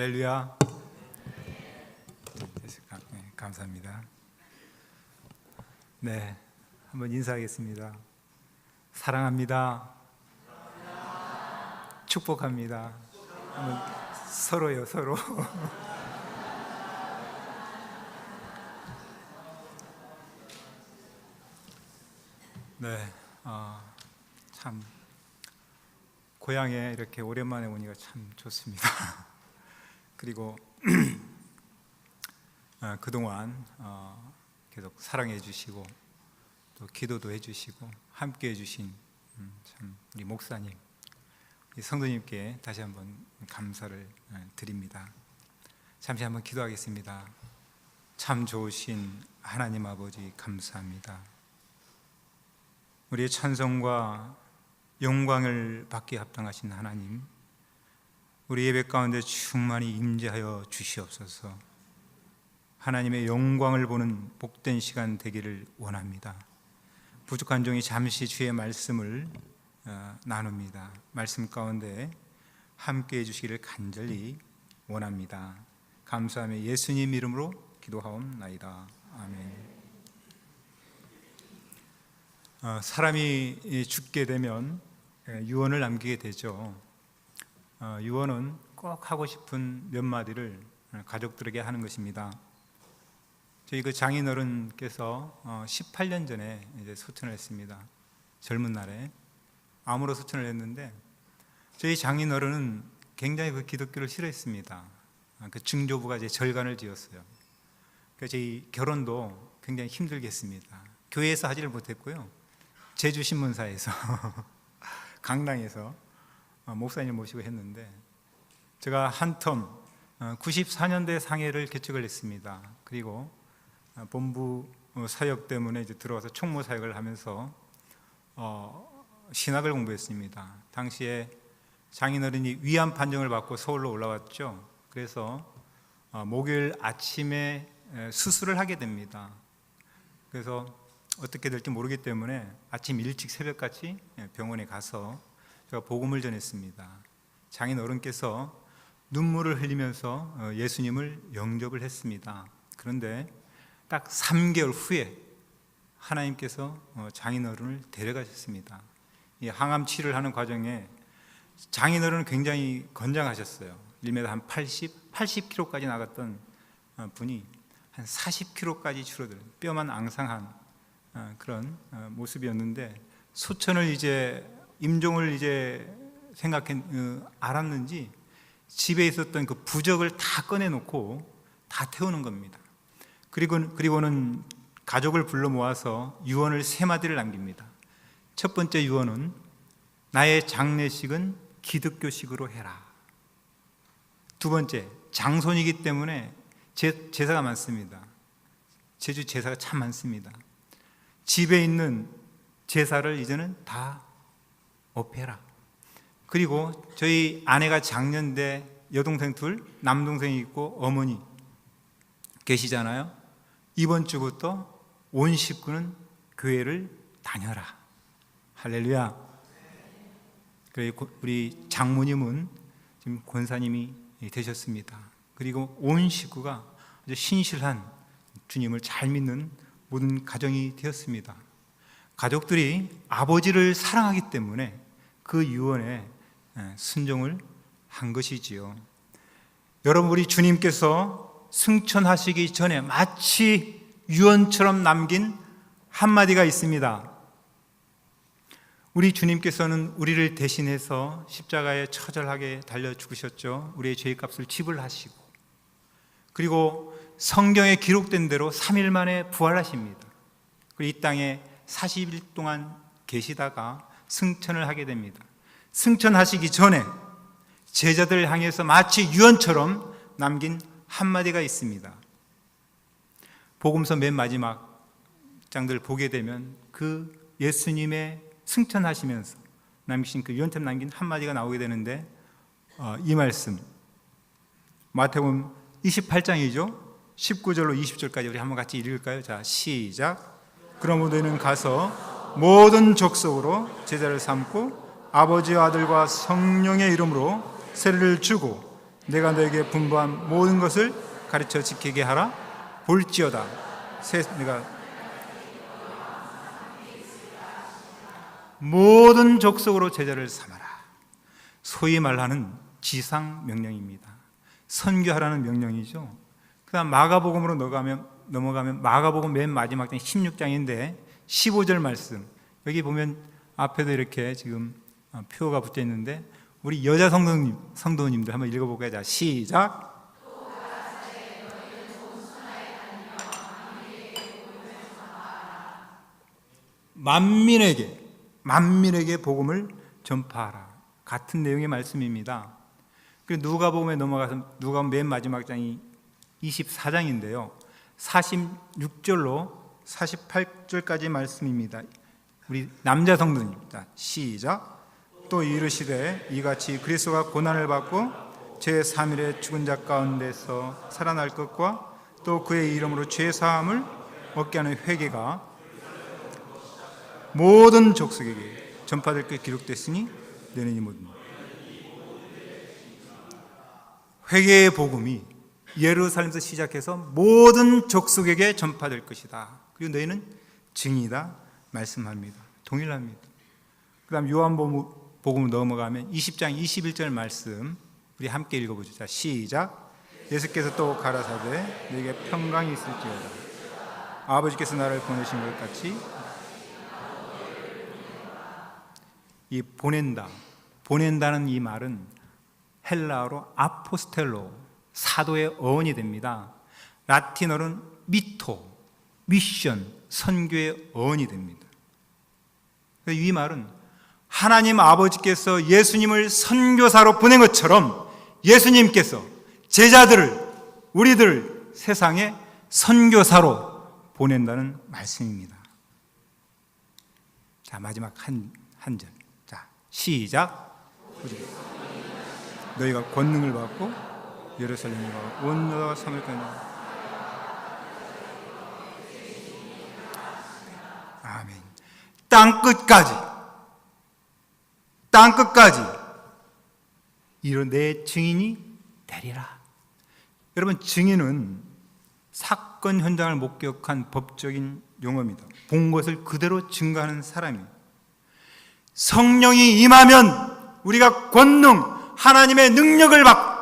할렐루야. 네, 감사합니다. 네, 한번 인사하겠습니다. 사랑합니다. 축복합니다. 한번 서로요, 서로. 네, 참 고향에 이렇게 오랜만에 오니까 참 좋습니다. 그리고 그동안 계속 사랑해 주시고 또 기도도 해 주시고 함께 해 주신 참 우리 목사님, 우리 성도님께 다시 한번 감사를 드립니다. 잠시 한번 기도하겠습니다. 참 좋으신 하나님 아버지 감사합니다. 우리의 찬송과 영광을 받기에 합당하신 하나님, 우리 예배 가운데 충만히 임재하여 주시옵소서. 하나님의 영광을 보는 복된 시간 되기를 원합니다. 부족한 종이 잠시 주의 말씀을 나눕니다. 말씀 가운데 함께 해주시기를 간절히 원합니다. 감사하며 예수님 이름으로 기도하옵나이다. 아멘. 사람이 죽게 되면 유언을 남기게 되죠. 유언은 꼭 하고 싶은 몇 마디를 가족들에게 하는 것입니다. 저희 그 장인어른께서 18년 전에 이제 소천을 했습니다. 젊은 날에 암으로 소천을 했는데, 저희 장인어른은 굉장히 그 기독교를 싫어했습니다. 그 증조부가 이제 절간을 지었어요. 그래서 저희 결혼도 굉장히 힘들게 했습니다. 교회에서 하지를 못했고요, 제주신문사에서 강당에서 목사님 모시고 했는데, 제가 한 텀 94년도에 상해를 개척을 했습니다. 그리고 본부 사역 때문에 이제 들어와서 총무 사역을 하면서 신학을 공부했습니다. 당시에 장인어른이 위암 판정을 받고 서울로 올라왔죠. 그래서 목요일 아침에 수술을 하게 됩니다. 그래서 어떻게 될지 모르기 때문에 아침 일찍 새벽같이 병원에 가서 제가 복음을 전했습니다. 장인어른께서 눈물을 흘리면서 예수님을 영접을 했습니다. 그런데 딱 3개월 후에 하나님께서 장인어른을 데려가셨습니다. 이 항암 치료를 하는 과정에 장인어른은 굉장히 건장하셨어요. 1m 한 80kg까지 나갔던 분이 한 40kg까지 줄어들어요. 뼈만 앙상한 그런 모습이었는데, 소천을 이제 임종을 이제 알았는지 집에 있었던 그 부적을 다 꺼내놓고 다 태우는 겁니다. 그리고는 가족을 불러 모아서 유언을 3마디를 남깁니다. 첫 번째 유언은 나의 장례식은 기독교식으로 해라. 두 번째, 장손이기 때문에 제사가 많습니다. 제주 제사가 참 많습니다. 집에 있는 제사를 이제는 다 없애라. 그리고 저희 아내가 장년대 여동생 둘, 남동생이 있고 어머니 계시잖아요. 이번 주부터 온 식구는 교회를 다녀라. 할렐루야. 그리고 우리 장모님은 지금 권사님이 되셨습니다. 그리고 온 식구가 아주 신실한 주님을 잘 믿는 모든 가정이 되었습니다. 가족들이 아버지를 사랑하기 때문에 그 유언에 순종을 한 것이지요. 여러분, 우리 주님께서 승천하시기 전에 마치 유언처럼 남긴 한마디가 있습니다. 우리 주님께서는 우리를 대신해서 십자가에 처절하게 달려 죽으셨죠. 우리의 죄값을 지불하시고, 그리고 성경에 기록된 대로 3일 만에 부활하십니다. 그리고 이 땅에 40일 동안 계시다가 승천을 하게 됩니다. 승천하시기 전에 제자들을 향해서 마치 유언처럼 남긴 한마디가 있습니다. 복음서 맨 마지막 장들 보게 되면 그 예수님의 승천하시면서 남기신 그 유언처럼 남긴 한마디가 나오게 되는데, 이 말씀 마태복음 28장이죠 19절로 20절까지 우리 한번 같이 읽을까요? 자, 시작. 그러므로 너희는 가서 모든 족속으로 제자를 삼고 아버지와 아들과 성령의 이름으로 세례를 주고 내가 너에게 분부한 모든 것을 가르쳐 지키게 하라. 볼지어다 내가 모든 족속으로 제자를 삼아라. 소위 말하는 지상 명령입니다. 선교하라는 명령이죠. 그 다음 마가복음으로 넘어가면 마가복음 맨 마지막 장 16장인데 15절 말씀, 여기 보면 앞에도 이렇게 지금 표가 붙어 있는데 우리 여자 성도님들 한번 읽어볼까요? 자, 시작. 만민에게 복음을 전파하라. 같은 내용의 말씀입니다. 누가복음에 넘어가서 누가복음 맨 마지막 장이 24장인데요. 46절로 48절까지 말씀입니다. 우리 남자 성도님, 자, 시작. 또 이르시되 이같이 그리스도가 고난을 받고 제3일에 죽은 자 가운데서 살아날 것과 또 그의 이름으로 죄 사함을 얻게 하는 회개가 모든 족속에게 전파될 것 기록됐으니 너는 이 모든 회개의 복음이 예루살렘에서 시작해서 모든 족속에게 전파될 것이다. 그리고 너희는 증이다 말씀합니다. 동일합니다. 그 다음 요한복음으로 넘어가면 20장 21절 말씀 우리 함께 읽어보죠. 자, 시작. 예수께서 또 가라사대 너에게 평강이 있을지어다. 아버지께서 나를 보내신 것 같이 이 보낸다는 이 말은 헬라어로 아포스텔로, 사도의 어원이 됩니다. 라틴어로는 미션, 선교의 어원이 됩니다. 이 말은 하나님 아버지께서 예수님을 선교사로 보낸 것처럼 예수님께서 제자들을, 우리들을 세상에 선교사로 보낸다는 말씀입니다. 자, 마지막 한 절. 자, 시작. 너희가 권능을 받고 예루살렘에 가 온 나라가 삼을까지. 아멘. 땅끝까지 이런 내 증인이 되리라. 여러분, 증인은 사건 현장을 목격한 법적인 용어입니다. 본 것을 그대로 증거하는 사람입니다. 성령이 임하면 우리가 권능, 하나님의 능력을 받고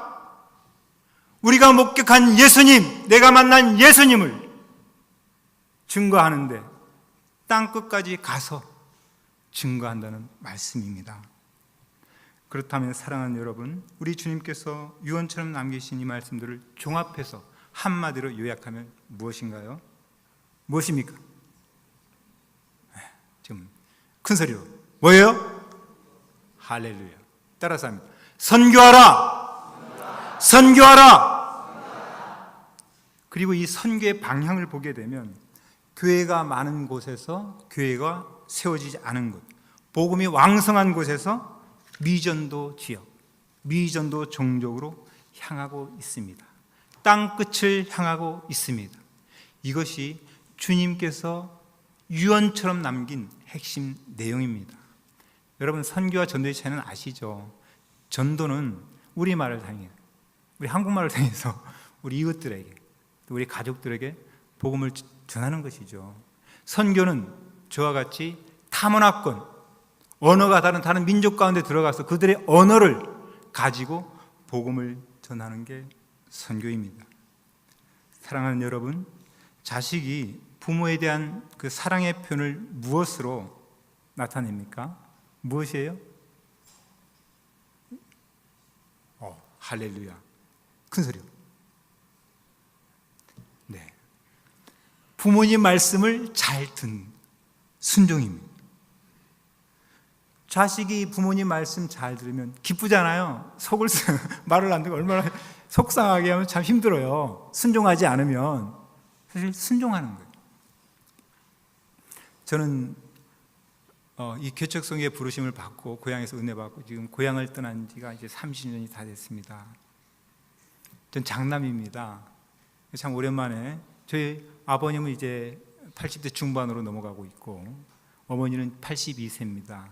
우리가 목격한 예수님, 내가 만난 예수님을 증거하는데 땅끝까지 가서 증거한다는 말씀입니다. 그렇다면 사랑하는 여러분, 우리 주님께서 유언처럼 남기신 이 말씀들을 종합해서 한마디로 요약하면 무엇인가요? 무엇입니까? 지금 큰 소리로 뭐예요? 할렐루야. 따라서 합니다. 선교하라. 그리고 이 선교의 방향을 보게 되면 교회가 많은 곳에서 교회가 세워지지 않은 곳, 복음이 왕성한 곳에서 미전도 지역, 미전도 종족으로 향하고 있습니다. 땅끝을 향하고 있습니다. 이것이 주님께서 유언처럼 남긴 핵심 내용입니다. 여러분, 선교와 전도의 차이는 아시죠? 전도는 우리말을 통해, 우리 한국말을 통해서 우리 이웃들에게, 우리 가족들에게 복음을 전하는 것이죠. 선교는 저와 같이 타문화권, 언어가 다른 민족 가운데 들어가서 그들의 언어를 가지고 복음을 전하는 게 선교입니다. 사랑하는 여러분, 자식이 부모에 대한 그 사랑의 표현을 무엇으로 나타냅니까? 무엇이에요? 할렐루야. 큰 소리요. 네. 부모님 말씀을 잘 듣는 순종입니다. 자식이 부모님 말씀 잘 들으면 기쁘잖아요. 말을 안 듣고 얼마나 속상하게 하면 참 힘들어요. 순종하지 않으면. 사실 순종하는 거예요. 저는 이 개척성의 부르심을 받고 고향에서 은혜 받고 지금 고향을 떠난 지가 이제 30년이 다 됐습니다. 전 장남입니다. 참 오랜만에 저희 아버님은 이제 80대 중반으로 넘어가고 있고 어머니는 82세입니다.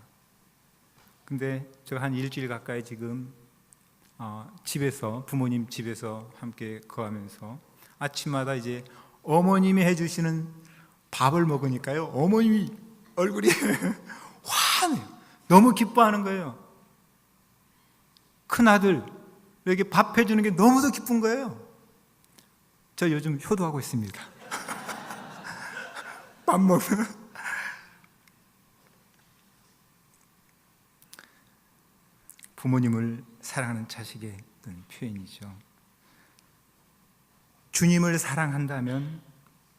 근데 제가 한 일주일 가까이 지금 집에서, 부모님 집에서 함께 거하면서 아침마다 이제 어머님이 해주시는 밥을 먹으니까요, 어머님이 얼굴이 환해요. 너무 기뻐하는 거예요. 큰아들 이렇게 밥 해주는 게 너무도 기쁜 거예요. 저 요즘 효도하고 있습니다. 밥 먹으면. 부모님을 사랑하는 자식의 어떤 표현이죠. 주님을 사랑한다면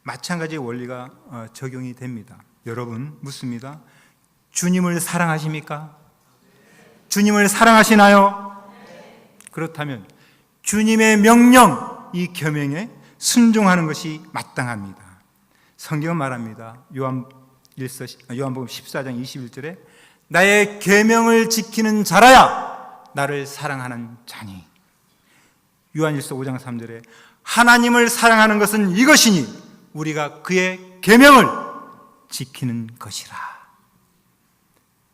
마찬가지의 원리가 적용이 됩니다. 여러분, 묻습니다. 주님을 사랑하십니까? 주님을 사랑하시나요? 그렇다면 주님의 명령, 이 계명에 순종하는 것이 마땅합니다. 성경은 말합니다. 요한복음 14장 21절에 나의 계명을 지키는 자라야 나를 사랑하는 자니. 요한일서 5장 3절에 하나님을 사랑하는 것은 이것이니 우리가 그의 계명을 지키는 것이라.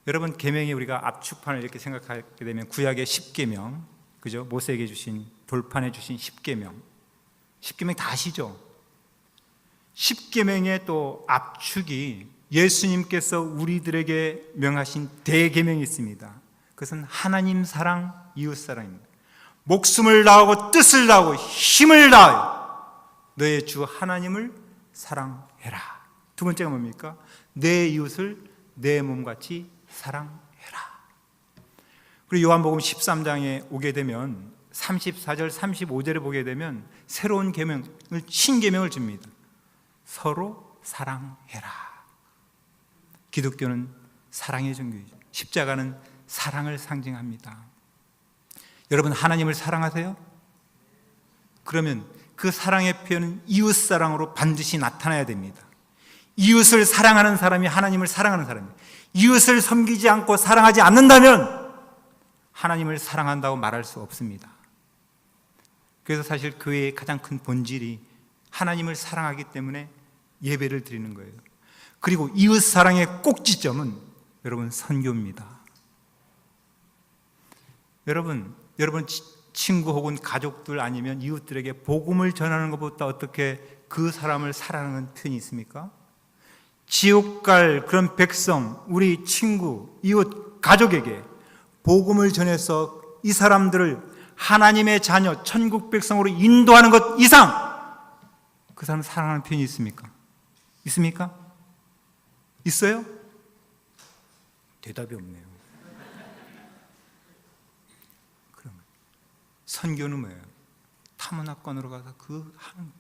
여러분, 계명이 우리가 압축판을 이렇게 생각하게 되면 구약의 10계명, 그죠? 모세에게 주신, 돌판에 주신 10계명. 10계명 다 아시죠? 10계명의 또 압축이 예수님께서 우리들에게 명하신 대계명이 있습니다. 그것은 하나님 사랑, 이웃 사랑입니다. 목숨을 다하고 뜻을 다하고 힘을 다하여 너의 주 하나님을 사랑해라. 두 번째가 뭡니까? 내 이웃을 내 몸같이 사랑해라. 그리고 요한복음 13장에 오게 되면 34절 35절에 보게 되면 새로운 계명을, 신계명을 줍니다. 서로 사랑해라. 기독교는 사랑의 종교이죠. 십자가는 사랑을 상징합니다. 여러분, 하나님을 사랑하세요? 그러면 그 사랑의 표현은 이웃 사랑으로 반드시 나타나야 됩니다. 이웃을 사랑하는 사람이 하나님을 사랑하는 사람이에요. 이웃을 섬기지 않고 사랑하지 않는다면 하나님을 사랑한다고 말할 수 없습니다. 그래서 사실 교회의 가장 큰 본질이 하나님을 사랑하기 때문에 예배를 드리는 거예요. 그리고 이웃 사랑의 꼭지점은 여러분, 선교입니다. 여러분 친구 혹은 가족들 아니면 이웃들에게 복음을 전하는 것보다 어떻게 그 사람을 사랑하는 표현이 있습니까? 지옥 갈 그런 백성, 우리 친구, 이웃, 가족에게 복음을 전해서 이 사람들을 하나님의 자녀, 천국 백성으로 인도하는 것 이상 그 사람을 사랑하는 표현이 있습니까? 있습니까? 있어요? 대답이 없네요. 그러면 선교는 뭐예요? 타문화권으로 가서 그 하는,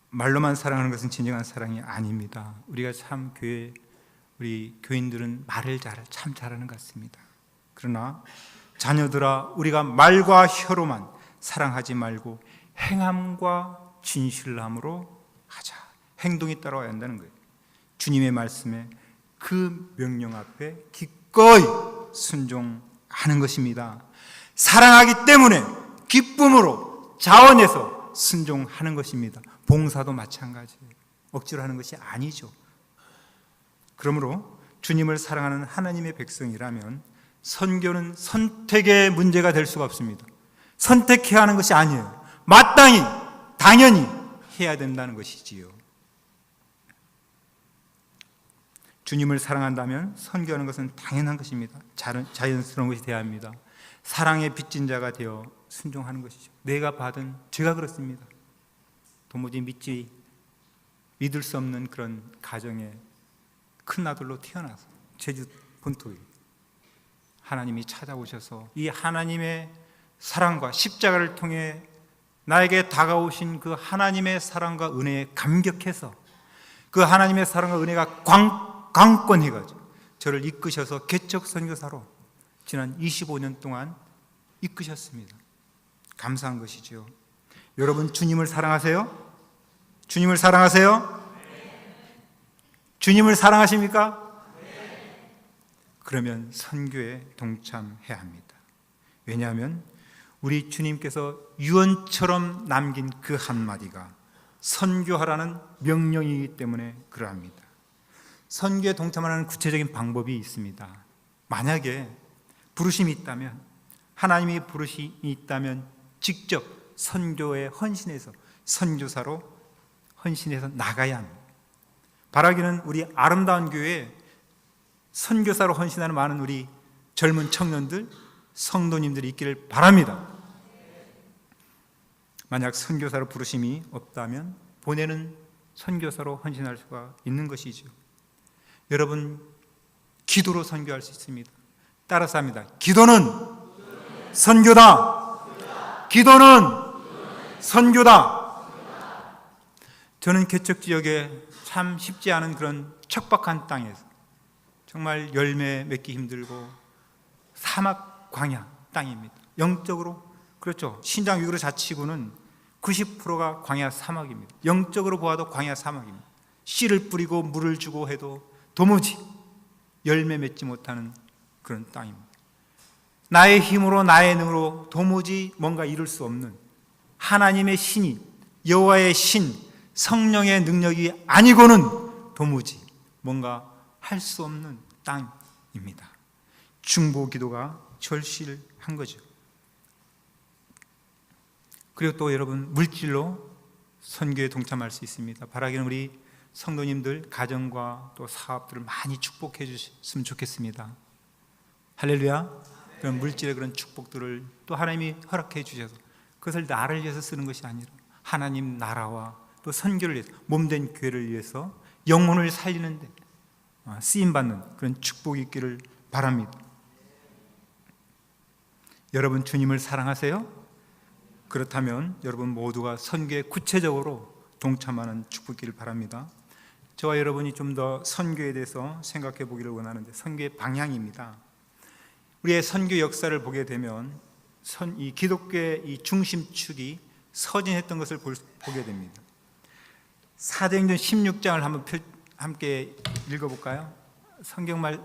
말로만 사랑하는 것은 진정한 사랑이 아닙니다. 우리가 참 우리 교인들은 말을 참 잘하는 것 같습니다. 그러나 자녀들아, 우리가 말과 혀로만 사랑하지 말고 행함과 진실함으로 하자. 행동이 따라와야 한다는 거예요. 주님의 말씀에 그 명령 앞에 기꺼이 순종하는 것입니다. 사랑하기 때문에 기쁨으로 자원해서 순종하는 것입니다. 봉사도 마찬가지예요. 억지로 하는 것이 아니죠. 그러므로 주님을 사랑하는 하나님의 백성이라면 선교는 선택의 문제가 될 수가 없습니다. 선택해야 하는 것이 아니에요. 마땅히, 당연히 해야 된다는 것이지요. 주님을 사랑한다면 선교하는 것은 당연한 것입니다. 자연스러운 것이 되어야 합니다. 사랑의 빚진 자가 되어 순종하는 것이죠. 내가 받은, 제가 그렇습니다. 도무지 믿을 수 없는 그런 가정에 큰 아들로 태어나서 제주 본토에 하나님이 찾아오셔서 이 하나님의 사랑과 십자가를 통해 나에게 다가오신 그 하나님의 사랑과 은혜에 감격해서 그 하나님의 사랑과 은혜가 강권해가지고 저를 이끄셔서 개척 선교사로 지난 25년 동안 이끄셨습니다. 감사한 것이죠. 여러분, 주님을 사랑하세요? 주님을 사랑하세요? 주님을 사랑하십니까? 그러면 선교에 동참해야 합니다. 왜냐하면 우리 주님께서 유언처럼 남긴 그 한마디가 선교하라는 명령이기 때문에 그러합니다. 선교에 동참하는 구체적인 방법이 있습니다. 만약에 부르심이 있다면, 하나님이 부르심이 있다면 직접 선교에 헌신해서, 선교사로 헌신해서 나가야 합니다. 바라기는 우리 아름다운 교회에 선교사로 헌신하는 많은 우리 젊은 청년들, 성도님들이 있기를 바랍니다. 만약 선교사로 부르심이 없다면 보내는 선교사로 헌신할 수가 있는 것이죠. 여러분, 기도로 선교할 수 있습니다. 따라서 합니다. 기도는 선교다. 기도는 선교다. 저는 개척 지역에 참 쉽지 않은 그런 척박한 땅에서 정말 열매 맺기 힘들고 사막 광야 땅입니다. 영적으로, 그렇죠, 신장 위구르 자치구는 90%가 광야 사막입니다. 영적으로 보아도 광야 사막입니다. 씨를 뿌리고 물을 주고 해도 도무지 열매 맺지 못하는 그런 땅입니다. 나의 힘으로, 나의 능으로 도무지 뭔가 이룰 수 없는, 하나님의 신이, 여호와의 신, 성령의 능력이 아니고는 도무지 뭔가 할 수 없는 땅입니다. 중보 기도가 절실한 거죠. 그리고 또 여러분, 물질로 선교에 동참할 수 있습니다. 바라기는 우리 성도님들 가정과 또 사업들을 많이 축복해 주셨으면 좋겠습니다. 할렐루야. 그런 물질의 그런 축복들을 또 하나님이 허락해 주셔서 그것을 나를 위해서 쓰는 것이 아니라 하나님 나라와 또 선교를 위해서, 몸된 교회를 위해서 영혼을 살리는 데 쓰임받는 그런 축복이 있기를 바랍니다. 여러분, 주님을 사랑하세요? 그렇다면 여러분 모두가 선교에 구체적으로 동참하는 축복이기를 바랍니다. 저와 여러분이 좀 더 선교에 대해서 생각해 보기를 원하는데, 선교의 방향입니다. 우리의 선교 역사를 보게 되면 이 기독교의 이 중심축이 서진했던 것을 보게 됩니다. 사도행전 16장을 한번 함께 읽어볼까요? 성경을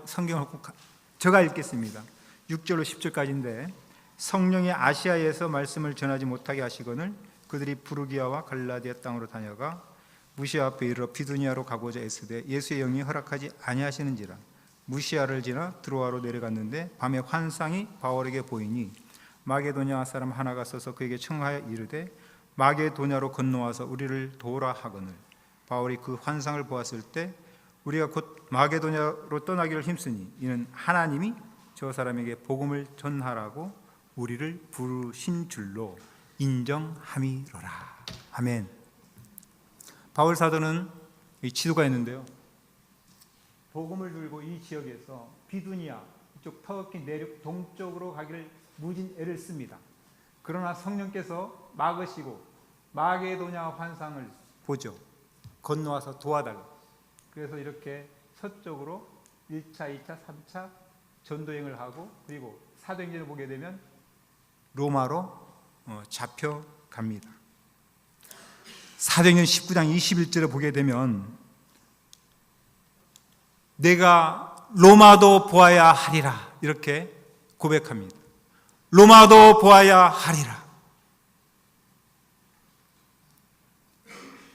제가 읽겠습니다. 6절로 10절까지인데, 성령이 아시아에서 말씀을 전하지 못하게 하시거늘 그들이 부르기아와 갈라디아 땅으로 다녀가 무시아 앞에 이르러 비두니아로 가고자 애쓰되 예수의 영이 허락하지 아니하시는지라. 무시아를 지나 드로아로 내려갔는데 밤에 환상이 바울에게 보이니 마게도냐 사람 하나가 서서 그에게 청하여 이르되 마게도냐로 건너와서 우리를 도우라 하거늘 바울이 그 환상을 보았을 때 우리가 곧 마게도냐로 떠나기를 힘쓰니 이는 하나님이 저 사람에게 복음을 전하라고 우리를 부르신 줄로 인정함이로라. 아멘. 바울 사도는 이 지도가 있는데요, 복음을 들고 이 지역에서 비두니아 이쪽 터키 내륙 동쪽으로 가기를 무진 애를 씁니다. 그러나 성령께서 막으시고 마게도냐 환상을 보죠. 건너와서 도와달라. 그래서 이렇게 서쪽으로 1차, 2차, 3차 전도행을 하고, 그리고 사도행전을 보게 되면 로마로 잡혀갑니다. 사도행전 19장 21절에 보게 되면 내가 로마도 보아야 하리라 이렇게 고백합니다. 로마도 보아야 하리라.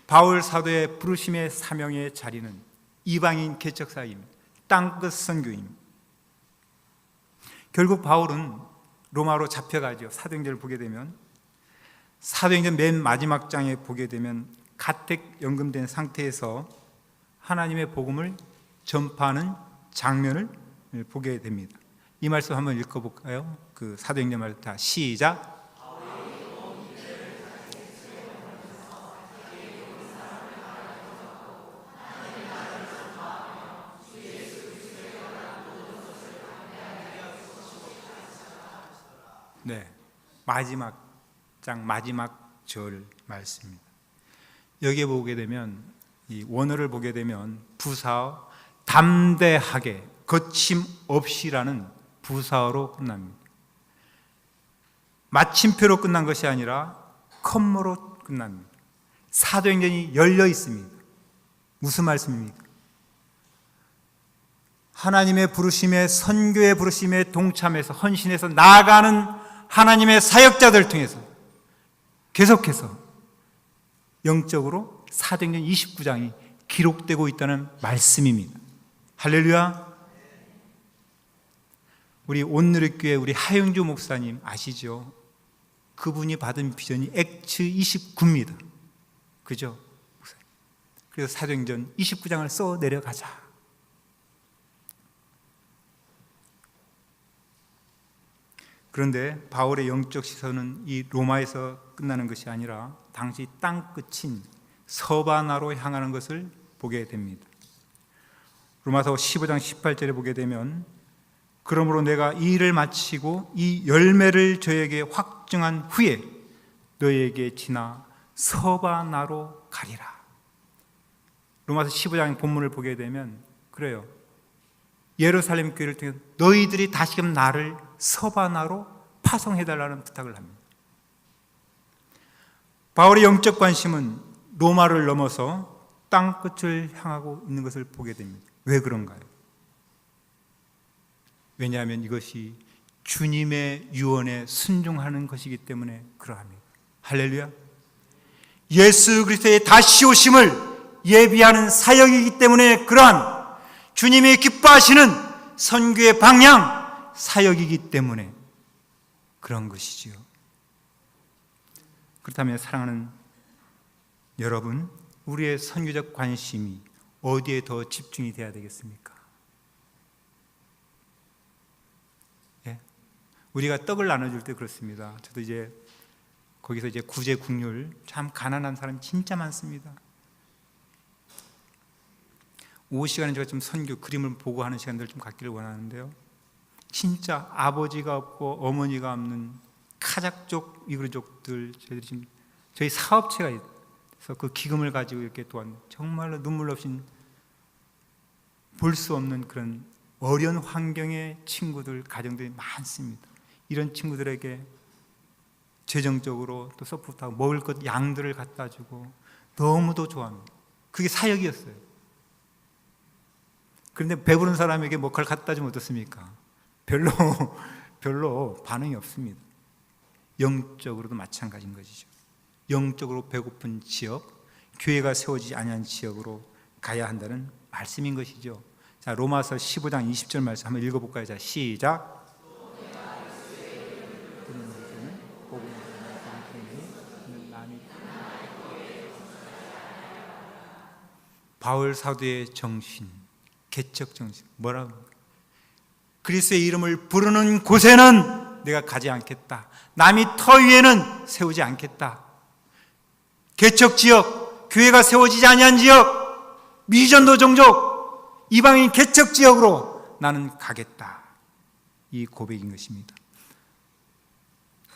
바울 사도의 부르심의 사명의 자리는 이방인 개척사입니다. 땅끝 선교입니다. 결국 바울은 로마로 잡혀가죠. 사도행전을 보게 되면, 사도행전 맨 마지막 장에 보게 되면 가택 연금된 상태에서 하나님의 복음을 전파하는 장면을 보게 됩니다. 이 말씀 한번 읽어볼까요? 그 사도행전 말씀 다 시작. 네, 마지막 장 마지막 절 말씀입니다. 여기에 보게 되면, 이 원어를 보게 되면 부사어 담대하게 거침없이라는 부사어로 끝납니다. 마침표로 끝난 것이 아니라 컴마로 끝납니다. 사도행전이 열려 있습니다. 무슨 말씀입니까? 하나님의 부르심에, 선교의 부르심에 동참해서 헌신해서 나아가는 하나님의 사역자들 통해서 계속해서 영적으로 사도행전 29장이 기록되고 있다는 말씀입니다. 할렐루야. 우리 온누리교회 우리 하영주 목사님 아시죠? 그분이 받은 비전이 엑츠 29입니다. 그죠? 그래서 사도행전 29장을 써 내려가자. 그런데 바울의 영적 시선은 이 로마에서 끝나는 것이 아니라 당시 땅끝인 서바나로 향하는 것을 보게 됩니다. 로마서 15장 18절에 보게 되면 그러므로 내가 이 일을 마치고 이 열매를 저에게 확증한 후에 너에게 지나 서바나로 가리라. 로마서 15장 본문을 보게 되면 그래요. 예루살렘 교회를 통해 너희들이 다시금 나를 서바나로 파송해달라는 부탁을 합니다. 바울의 영적 관심은 로마를 넘어서 땅끝을 향하고 있는 것을 보게 됩니다. 왜 그런가요? 왜냐하면 이것이 주님의 유언에 순종하는 것이기 때문에 그러합니다. 할렐루야. 예수 그리스도의 다시 오심을 예비하는 사역이기 때문에 그러한 주님이 기뻐하시는 선교의 방향 사역이기 때문에 그런 것이지요. 그렇다면 사랑하는 여러분, 우리의 선교적 관심이 어디에 더 집중이 돼야 되겠습니까? 예? 우리가 떡을 나눠줄 때 그렇습니다. 저도 이제 거기서 이제 구제 국률, 참 가난한 사람이 진짜 많습니다. 오후 시간에 제가 좀 선교 그림을 보고 하는 시간들을 좀 갖기를 원하는데요. 진짜 아버지가 없고 어머니가 없는 카작족 이그루족들, 저희들이 지금 저희 사업체가 있어서 그 기금을 가지고 이렇게 도왔는데 정말로 눈물 없이 볼 수 없는 그런 어려운 환경의 친구들, 가정들이 많습니다. 이런 친구들에게 재정적으로 또 서포트하고 먹을 것 양들을 갖다 주고 너무도 좋아합니다. 그게 사역이었어요. 그런데 배부른 사람에게 뭐 그걸 갖다 주면 어떻습니까? 별로 반응이 없습니다. 영적으로도 마찬가지인 것이죠. 영적으로 배고픈 지역, 교회가 세워지지 아니한 지역으로 가야 한다는 말씀인 것이죠. 자, 로마서 15장 20절 말씀 한번 읽어볼까요? 자, 시작. 바울 사도의 정신, 개척 정신, 뭐라고? 그리스도의 이름을 부르는 곳에는 내가 가지 않겠다. 남이 터 위에는 세우지 않겠다. 개척 지역, 교회가 세워지지 아니한 지역, 미전도 종족, 이방인 개척 지역으로 나는 가겠다. 이 고백인 것입니다.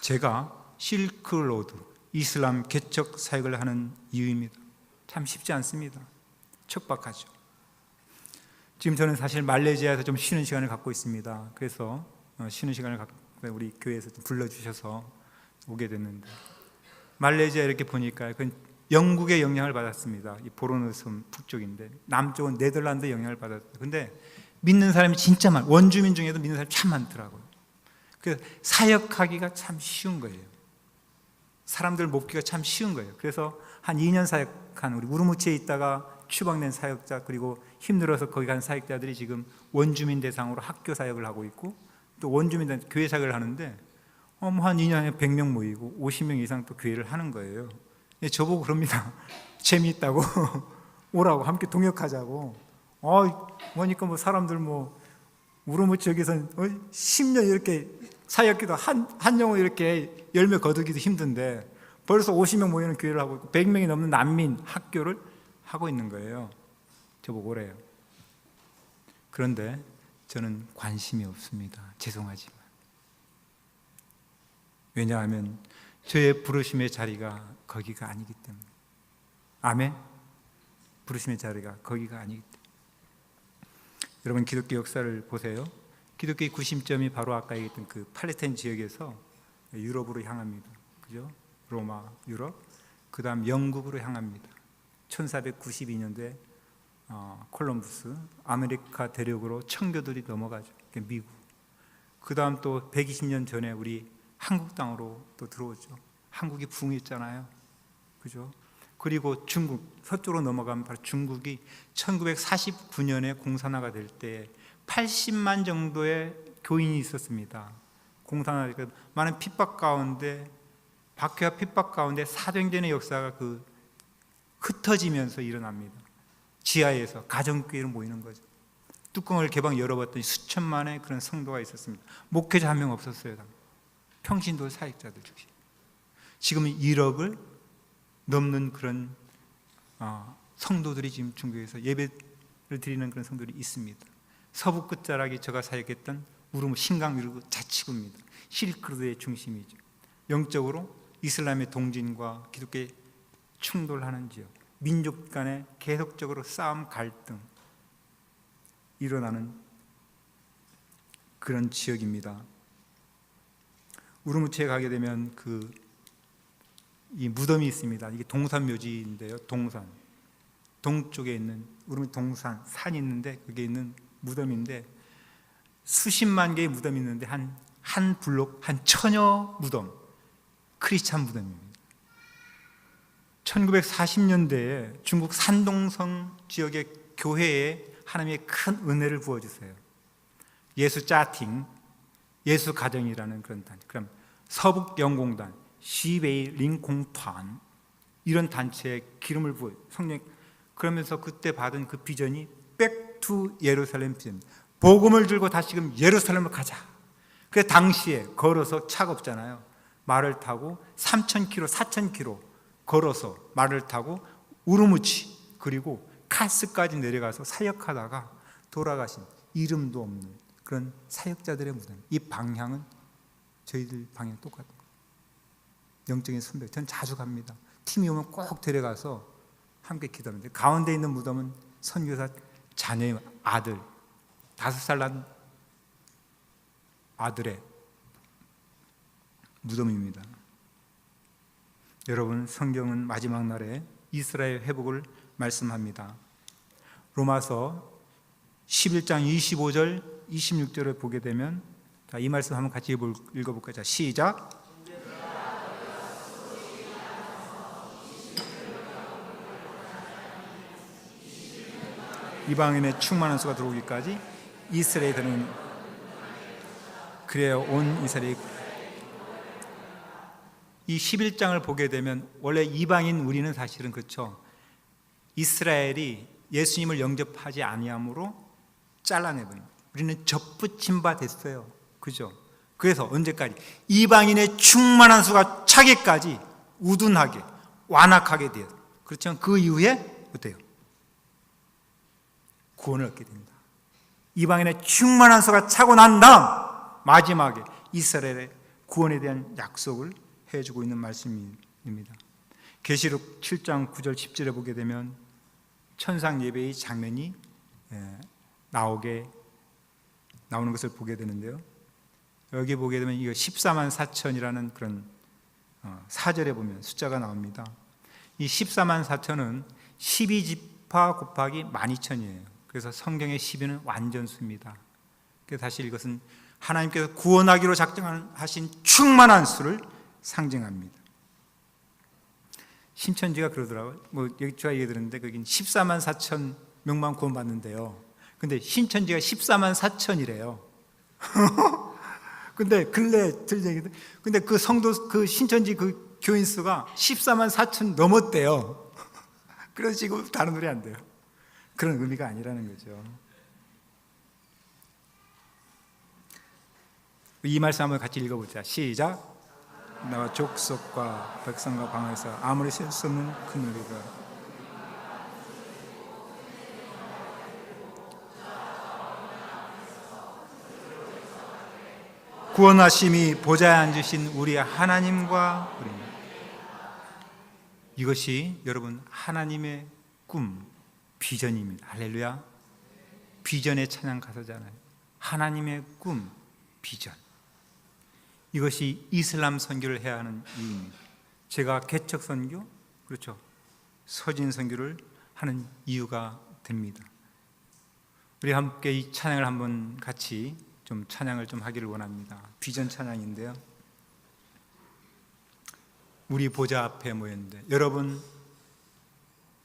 제가 실크로드, 이슬람 개척 사역을 하는 이유입니다. 참 쉽지 않습니다. 척박하죠. 지금 저는 사실 말레이시아에서 좀 쉬는 시간을 갖고 있습니다. 그래서 쉬는 시간을 갖고 우리 교회에서 좀 불러주셔서 오게 됐는데 말레이시아 이렇게 보니까 그건 영국의 영향을 받았습니다. 이 보르네오섬 북쪽인데 남쪽은 네덜란드 영향을 받았어요. 근데 믿는 사람이 진짜 많아요. 원주민 중에도 믿는 사람이 참 많더라고요. 그래서 사역하기가 참 쉬운 거예요. 사람들 돕기가 참 쉬운 거예요. 그래서 한 2년 사역한 우리 우르무치에 있다가 추방된 사역자, 그리고 힘들어서 거기 간 사역자들이 지금 원주민 대상으로 학교 사역을 하고 있고 또 원주민 대상 교회 사역을 하는데 한 2년에 100명 모이고 50명 이상 또 교회를 하는 거예요. 저보고 그럽니다. 재미있다고 오라고 함께 동역하자고. 뭐니까 뭐 사람들 뭐 우르무치 여기서 10년 이렇게 사역기도 한 영혼 이렇게 열매 거두기도 힘든데 벌써 50명 모이는 교회를 하고 있고 100명이 넘는 난민 학교를 하고 있는 거예요. 저보고 오래요. 그런데 저는 관심이 없습니다. 죄송하지만. 왜냐하면 저의 부르심의 자리가 거기가 아니기 때문에. 아멘? 부르심의 자리가 거기가 아니기 때문에. 여러분 기독교 역사를 보세요. 기독교의 구심점이 바로 아까 얘기했던 그 팔레스타인 지역에서 유럽으로 향합니다. 그죠? 로마, 유럽. 그 다음 영국으로 향합니다. 1492년도에 콜럼부스 아메리카 대륙으로 청교들이 넘어가죠. 미국. 그 다음 또 120년 전에 우리 한국 땅으로 또 들어오죠. 한국이 부흥했잖아요. 그죠? 그리고 중국, 서쪽으로 넘어가면 바로 중국이 1949년에 공산화가 될 때 80만 정도의 교인이 있었습니다. 공산화되고 많은 핍박 가운데, 박해와 핍박 가운데 사도행전의 역사가 흩어지면서 일어납니다. 지하에서 가정교회로 모이는 거죠. 뚜껑을 개방 열어봤더니 수천만의 그런 성도가 있었습니다. 목회자 한 명 없었어요. 평신도 사역자들 중심. 지금은 1억을 넘는 그런 성도들이 지금 중국에서 예배를 드리는 그런 성도들이 있습니다. 서부 끝자락이 제가 사역했던 우르무 신강 이르고 자치구입니다. 실크로드의 중심이죠. 영적으로 이슬람의 동진과 기독교의 충돌하는 지역, 민족 간에 계속적으로 싸움, 갈등 일어나는 그런 지역입니다. 우르무치에 가게 되면 이 무덤이 있습니다. 이게 동산 묘지인데요. 동산 동쪽에 있는 우르무 동산 산이 있는데 거기에 있는 무덤인데 수십만 개의 무덤이 있는데 한 블록 한 천여 무덤 크리스찬 무덤입니다. 1940년대에 중국 산동성 지역의 교회에 하나님의 큰 은혜를 부어주세요. 예수 짜팅, 예수 가정이라는 그런 단체, 그럼 서북영공단, 시베이 링공团이런 단체에 기름을 부어요. 성령. 그러면서 그때 받은 그 비전이 Back to 예루살렘 비전. 복음을 들고 다시금 예루살렘을 가자. 그래서 당시에 걸어서 차가 없잖아요. 말을 타고 3,000km, 4,000km 걸어서 말을 타고 우르무치 그리고 카스까지 내려가서 사역하다가 돌아가신 이름도 없는 그런 사역자들의 무덤. 이 방향은 저희들 방향 똑같은 거예요. 영적인 선배. 전 자주 갑니다. 팀이 오면 꼭 데려가서 함께 기도합니다. 가운데 있는 무덤은 선교사 자녀의 아들, 5살 난 아들의 무덤입니다. 여러분, 성경은 마지막 날에 이스라엘 회복을 말씀합니다. 로마서 11장 25절 26절을 보게 되면 이 말씀 한번 같이 읽어볼까요? 자, 시작. 이방인의 충만한 수가 들어오기까지 이스라엘은 그래야 온 이스라엘. 이 11장을 보게 되면 원래 이방인 우리는 사실은 그렇죠. 이스라엘이 예수님을 영접하지 아니함으로 잘라내버린. 우리는 접붙임 바 됐어요. 그죠? 그래서 언제까지? 이방인의 충만한 수가 차기까지 우둔하게 완악하게 돼요. 그렇지만 그 이후에 어때요? 구원을 얻게 됩니다. 이방인의 충만한 수가 차고 난 다음 마지막에 이스라엘의 구원에 대한 약속을 해주고 있는 말씀입니다. 계시록 7장 9절 10절에 보게 되면 천상 예배의 장면이 나오는 것을 보게 되는데요. 여기 보게 되면 이거 14만 4천이라는 그런 4절에 보면 숫자가 나옵니다. 이 14만 4천은 12지파 곱하기 12,000이에요. 그래서 성경의 12는 완전수입니다. 그래서 사실 이것은 하나님께서 구원하기로 작정하신 충만한 수를 상징합니다. 신천지가 그러더라고요. 여기 제가 얘기 들었는데 거긴 14만 4천 명만 구원받는데요. 근데 신천지가 14만 4천이래요. 근데 근래 들 얘기들. 근데 그 성도 그 신천지 그 교인 수가 14만 4천 넘었대요. 그래서 지금 다른 노래 안 돼요. 그런 의미가 아니라는 거죠. 이 말씀 한번 같이 읽어보자. 시작. 나와 족속과 백성과 방에서 아무리 셀 수 없는 큰 우리가 구원하심이 보좌에 앉으신 우리 하나님과 우리입니다. 이것이 여러분 하나님의 꿈, 비전입니다. 할렐루야. 비전의 찬양 가사잖아요. 하나님의 꿈, 비전. 이것이 이슬람 선교를 해야 하는 이유입니다. 제가 개척 선교, 그렇죠, 서진 선교를 하는 이유가 됩니다. 우리 함께 이 찬양을 한번 같이 좀 찬양을 좀 하기를 원합니다. 비전 찬양인데요. 우리 보좌 앞에 모였는데 여러분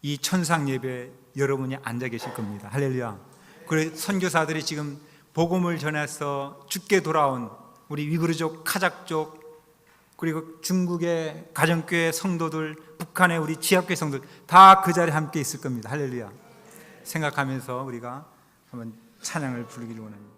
이 천상 예배 여러분이 앉아 계실 겁니다. 할렐루야. 그래 선교사들이 지금 복음을 전해서 죽게 돌아온 우리 위구르족, 카자크족, 그리고 중국의 가정교회 성도들, 북한의 우리 지하교회 성도들 다 그 자리에 함께 있을 겁니다. 할렐루야. 생각하면서 우리가 한번 찬양을 부르기를 원합니다.